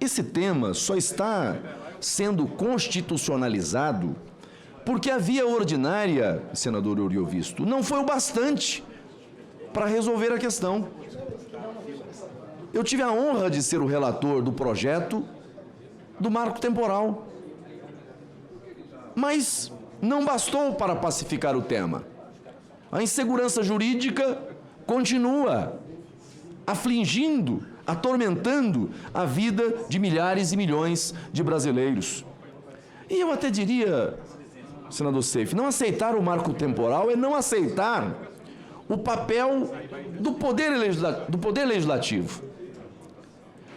esse tema só está sendo constitucionalizado porque a via ordinária, senador Euriovisto, não foi o bastante para resolver a questão. Eu tive a honra de ser o relator do projeto do marco temporal, mas não bastou para pacificar o tema. A insegurança jurídica continua afligindo, atormentando a vida de milhares e milhões de brasileiros. E eu até diria, senador Seif, não aceitar o marco temporal é não aceitar o papel do poder legislativo.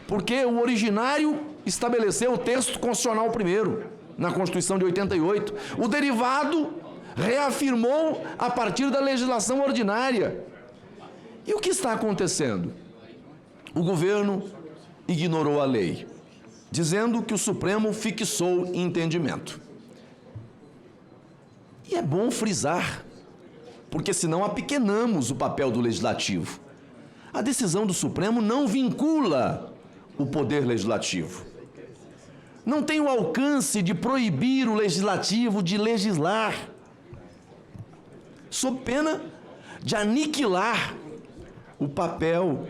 Porque o originário estabeleceu o texto constitucional primeiro, na Constituição de 88. O derivado reafirmou a partir da legislação ordinária. E o que está acontecendo? O governo ignorou a lei, dizendo que o Supremo fixou entendimento. E é bom frisar, porque senão apequenamos o papel do Legislativo. A decisão do Supremo não vincula o poder legislativo. Não tem o alcance de proibir o Legislativo de legislar, sob pena de aniquilar o papel,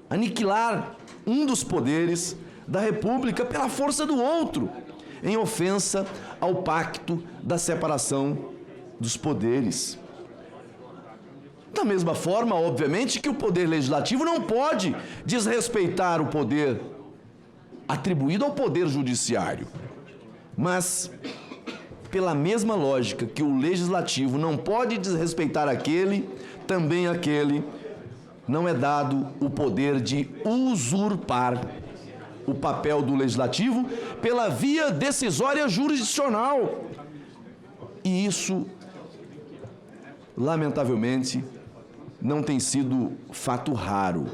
aniquilar um dos poderes da República pela força do outro, em ofensa ao pacto da separação dos poderes. Da mesma forma, obviamente, que o poder legislativo não pode desrespeitar o poder atribuído ao poder judiciário. Mas, pela mesma lógica que o legislativo não pode desrespeitar aquele, também aquele não é dado o poder de usurpar o papel do legislativo pela via decisória jurisdicional. E isso, lamentavelmente, não tem sido fato raro.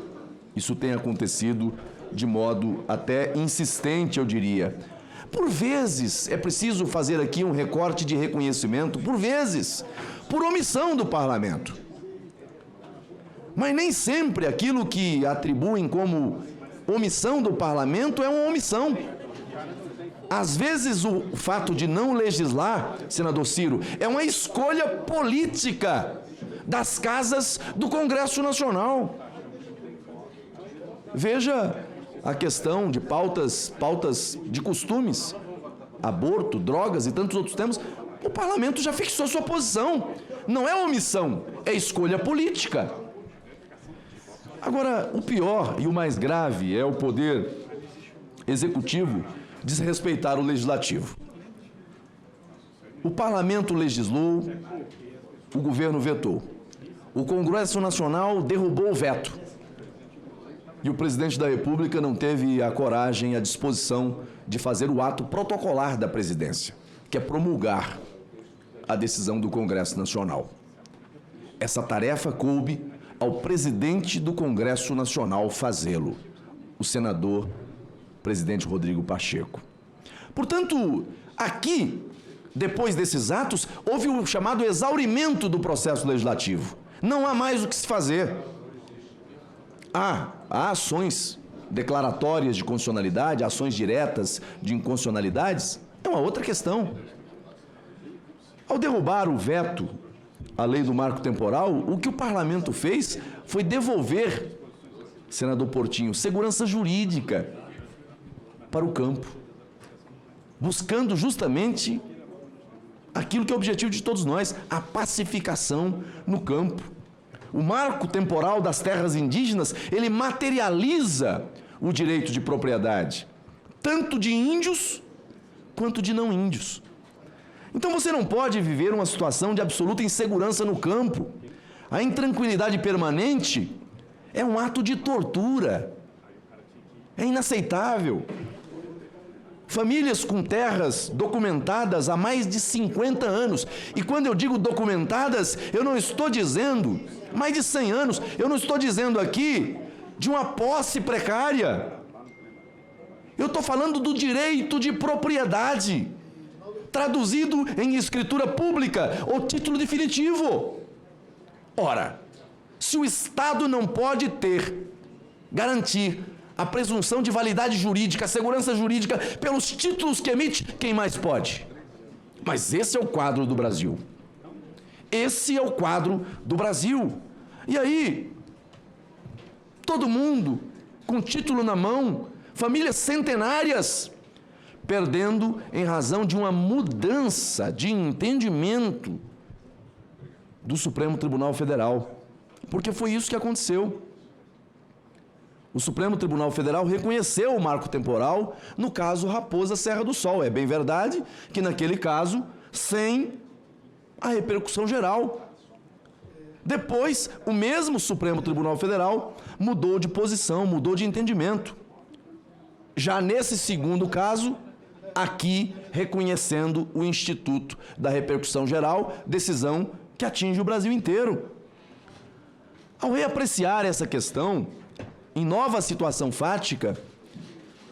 Isso tem acontecido de modo até insistente, eu diria. Por vezes, é preciso fazer aqui um recorte de reconhecimento, por vezes, por omissão do parlamento. Mas nem sempre aquilo que atribuem como omissão do parlamento é uma omissão. Às vezes, o fato de não legislar, senador Ciro, é uma escolha política das casas do Congresso Nacional. Veja a questão de pautas de costumes, aborto, drogas e tantos outros temas. O parlamento já fixou sua posição. Não é omissão, é escolha política. Agora, o pior e o mais grave é o poder executivo desrespeitar o legislativo. O parlamento legislou, o governo vetou. O Congresso Nacional derrubou o veto. E o presidente da República não teve a coragem, a disposição de fazer o ato protocolar da presidência, que é promulgar a decisão do Congresso Nacional. Essa tarefa coube ao presidente do Congresso Nacional fazê-lo, o senador presidente Rodrigo Pacheco. Portanto, aqui, depois desses atos, houve o chamado exaurimento do processo legislativo. Não há mais o que se fazer. Há ações declaratórias de constitucionalidade, ações diretas de inconstitucionalidades, é uma outra questão. Ao derrubar o veto à lei do marco temporal, o que o parlamento fez foi devolver, senador Portinho, segurança jurídica para o campo, buscando justamente aquilo que é o objetivo de todos nós, a pacificação no campo. O marco temporal das terras indígenas, ele materializa o direito de propriedade, tanto de índios quanto de não índios. Então você não pode viver uma situação de absoluta insegurança no campo. A intranquilidade permanente é um ato de tortura. É inaceitável. Famílias com terras documentadas há mais de 50 anos. E quando eu digo documentadas, eu não estou dizendo mais de 100 anos. Eu não estou dizendo aqui de uma posse precária. Eu estou falando do direito de propriedade, traduzido em escritura pública ou título definitivo. Ora, se o Estado não pode garantir a presunção de validade jurídica, a segurança jurídica, pelos títulos que emite, quem mais pode? Mas esse é o quadro do Brasil. Esse é o quadro do Brasil. E aí, todo mundo com título na mão, famílias centenárias, perdendo em razão de uma mudança de entendimento do Supremo Tribunal Federal. Porque foi isso que aconteceu. O Supremo Tribunal Federal reconheceu o marco temporal no caso Raposa Serra do Sol. É bem verdade que naquele caso, sem a repercussão geral. Depois, o mesmo Supremo Tribunal Federal mudou de posição, mudou de entendimento. Já nesse segundo caso, aqui reconhecendo o Instituto da Repercussão Geral, decisão que atinge o Brasil inteiro. Ao reapreciar essa questão, em nova situação fática,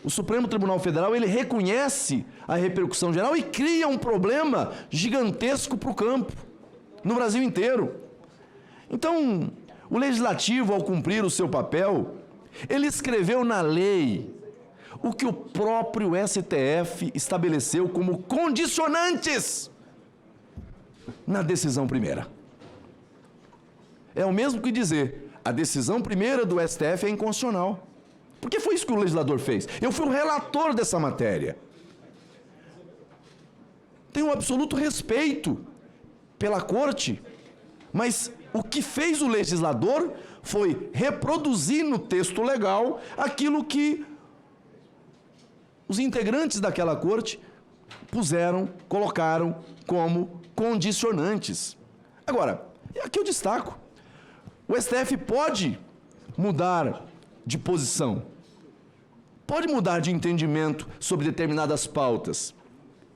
o Supremo Tribunal Federal ele reconhece a repercussão geral e cria um problema gigantesco para o campo, no Brasil inteiro. Então, o Legislativo, ao cumprir o seu papel, ele escreveu na lei o que o próprio STF estabeleceu como condicionantes na decisão primeira. É o mesmo que dizer, a decisão primeira do STF é inconstitucional. Porque foi isso que o legislador fez. Eu fui o relator dessa matéria. Tenho um absoluto respeito pela Corte, mas o que fez o legislador foi reproduzir no texto legal aquilo que os integrantes daquela Corte colocaram como condicionantes. Agora, aqui eu destaco, o STF pode mudar de posição, pode mudar de entendimento sobre determinadas pautas.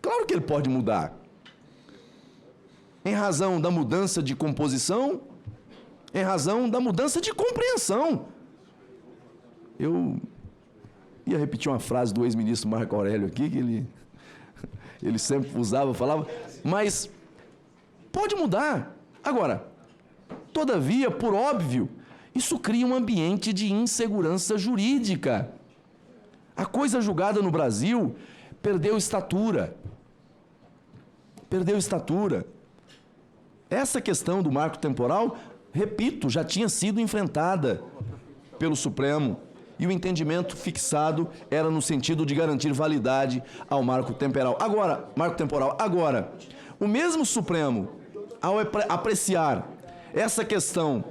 Claro que ele pode mudar. Em razão da mudança de composição, em razão da mudança de compreensão. Eu ia repetir uma frase do ex-ministro Marco Aurélio aqui, que ele sempre usava, falava, mas pode mudar. Agora, todavia, por óbvio, isso cria um ambiente de insegurança jurídica. A coisa julgada no Brasil perdeu estatura. Perdeu estatura. Essa questão do marco temporal, repito, já tinha sido enfrentada pelo Supremo e o entendimento fixado era no sentido de garantir validade ao marco temporal. Agora, o mesmo Supremo, ao apreciar essa questão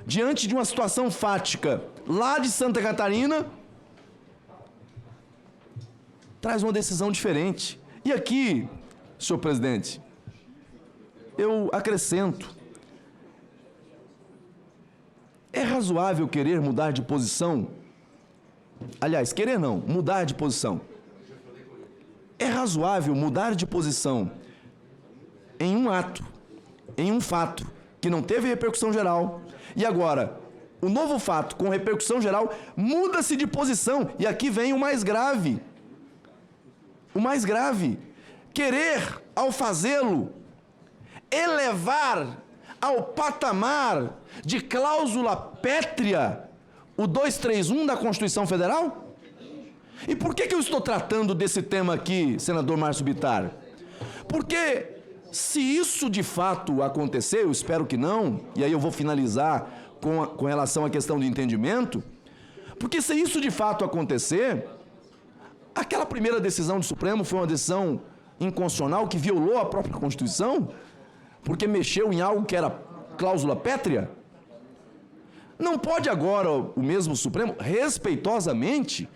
diante de uma situação fática lá de Santa Catarina, traz uma decisão diferente. E aqui, senhor presidente, eu acrescento, é razoável querer mudar de posição? Aliás, querer não, mudar de posição. É razoável mudar de posição em um ato, em um fato, que não teve repercussão geral, e agora, o novo fato com repercussão geral muda-se de posição, e aqui vem o mais grave. O mais grave, querer, ao fazê-lo, elevar ao patamar de cláusula pétrea o 231 da Constituição Federal? E por que eu estou tratando desse tema aqui, senador Márcio Bittar? Porque se isso de fato acontecer, eu espero que não, e aí eu vou finalizar com relação à questão do entendimento, porque se isso de fato acontecer, aquela primeira decisão do Supremo foi uma decisão inconstitucional que violou a própria Constituição, porque mexeu em algo que era cláusula pétrea. Não pode agora o mesmo Supremo, respeitosamente,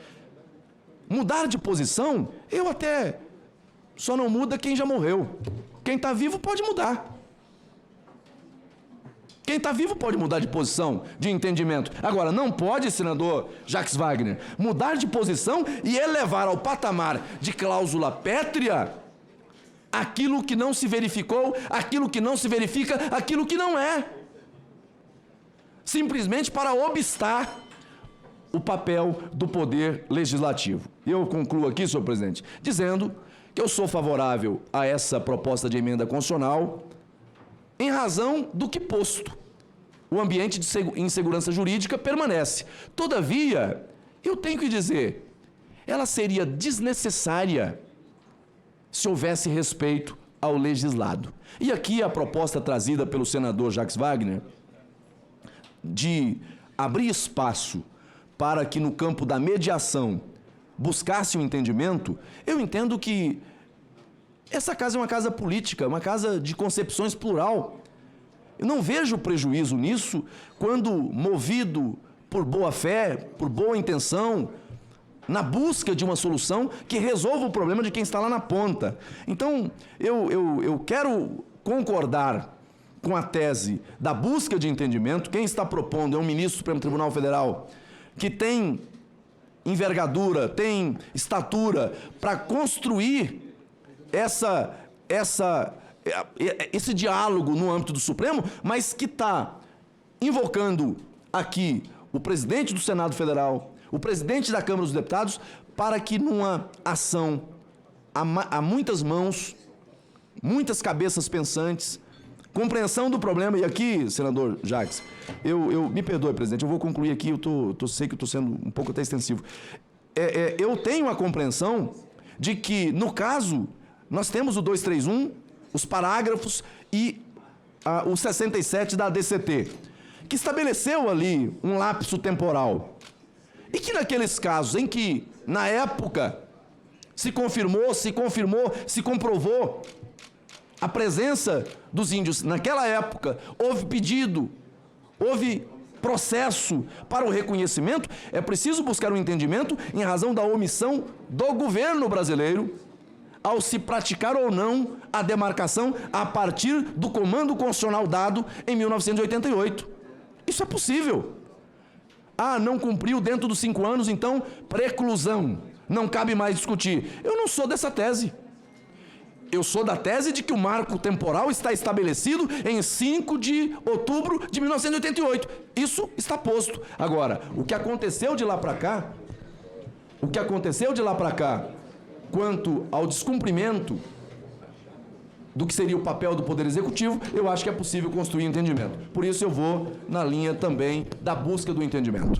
mudar de posição? Eu até só não muda quem já morreu. Quem está vivo pode mudar. Quem está vivo pode mudar de posição, de entendimento. Agora, não pode, senador Jacques Wagner, mudar de posição e elevar ao patamar de cláusula pétrea aquilo que não se verificou, aquilo que não se verifica, aquilo que não é. Simplesmente para obstar o papel do poder legislativo. Eu concluo aqui, senhor presidente, dizendo que eu sou favorável a essa proposta de emenda constitucional em razão do que posto. O ambiente de insegurança jurídica permanece. Todavia, eu tenho que dizer, ela seria desnecessária se houvesse respeito ao legislado. E aqui a proposta trazida pelo senador Jacques Wagner de abrir espaço para que no campo da mediação buscasse um entendimento, eu entendo que essa casa é uma casa política, uma casa de concepções plural. Eu não vejo prejuízo nisso quando, movido por boa fé, por boa intenção, na busca de uma solução que resolva o problema de quem está lá na ponta. Então, eu quero concordar com a tese da busca de entendimento. Quem está propondo é um ministro do Supremo Tribunal Federal que tem envergadura, tem estatura para construir esse diálogo no âmbito do Supremo, mas que está invocando aqui o presidente do Senado Federal, o presidente da Câmara dos Deputados, para que numa ação a muitas mãos, muitas cabeças pensantes, compreensão do problema. E aqui, senador Jacques, me perdoe, presidente, eu vou concluir aqui, sei que eu estou sendo um pouco até extensivo. Eu tenho a compreensão de que, no caso, nós temos o 231, os parágrafos e o 67 da ADCT, que estabeleceu ali um lapso temporal. E que naqueles casos em que, na época, se comprovou a presença dos índios, naquela época, houve pedido, houve processo para o reconhecimento, é preciso buscar um entendimento em razão da omissão do governo brasileiro ao se praticar ou não a demarcação a partir do comando constitucional dado em 1988. Isso é possível. Ah, não cumpriu dentro dos 5 anos, então preclusão. Não cabe mais discutir. Eu não sou dessa tese. Eu sou da tese de que o marco temporal está estabelecido em 5 de outubro de 1988. Isso está posto. Agora, o que aconteceu de lá para cá, quanto ao descumprimento do que seria o papel do Poder Executivo, eu acho que é possível construir entendimento. Por isso eu vou na linha também da busca do entendimento.